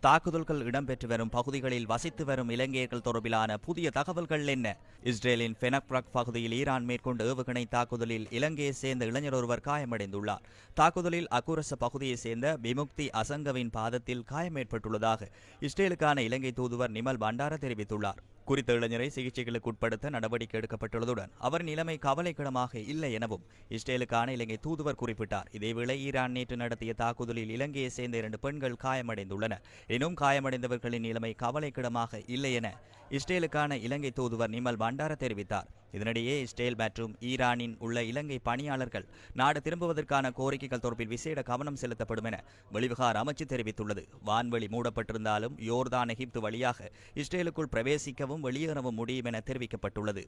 தாக்குதல்கள் இடம்பெற்று வரும் பகுதிகளில் வசித்து வரும் இலங்கையர்கள் தொடர்பிலான புதிய தகவல்கள் என்ன? இஸ்ரேலின் பெனக்ரக் பகுதியில் ஈரான் மேற்கொண்ட ஏவுகணை தாக்குதலில் இலங்கையை சேர்ந்த இளைஞர் ஒருவர் காயமடைந்துள்ளார். தாக்குதலில் அக்குரச பகுதியைச் சேர்ந்த விமுக்தி அசங்கவின் பாதத்தில் காயம் ஏற்பட்டுள்ளதாக இஸ்ரேலுக்கான இலங்கை தூதுவர் நிமல் பண்டார தெரிவித்துள்ளார். குறித்த இளைஞரை சிகிச்சைகளுக்கு உட்படுத்த நடவடிக்கை எடுக்கப்பட்டுள்ளதுடன் அவர் நிலைமை கவலைக்கிடமாக இல்லை எனவும் இஸ்ரேலுக்கான இலங்கை தூதுவர் குறிப்பிட்டார். இதேவேளை ஈரான் நேற்று நடத்திய தாக்குதலில் இலங்கையை சேர்ந்த 2 பெண்கள் காயமடைந்துள்ளனர். எனும் காயமடைந்தவர்களின் நிலைமை கவலைக்கிடமாக இல்லை என இஸ்ரேலுக்கான இலங்கை தூதுவர் நிமல் பண்டார தெரிவித்தார். இதனிடையே இஸ்ரேல் மற்றும் ஈரானின் உள்ள இலங்கை பணியாளர்கள் நாடு திரும்புவதற்கான கோரிக்கைகள் தொடர்பில் விசேட கவனம் செலுத்தப்படும் என வெளிவிகார அமைச்சு தெரிவித்துள்ளது. வான்வெளி மூடப்பட்டிருந்தாலும் யோர்தான் எகிப்து வழியாக இஸ்ரேலுக்குள் பிரவேசிக்கவும் வெளியேறவும் முடியும் என தெரிவிக்கப்பட்டுள்ளது.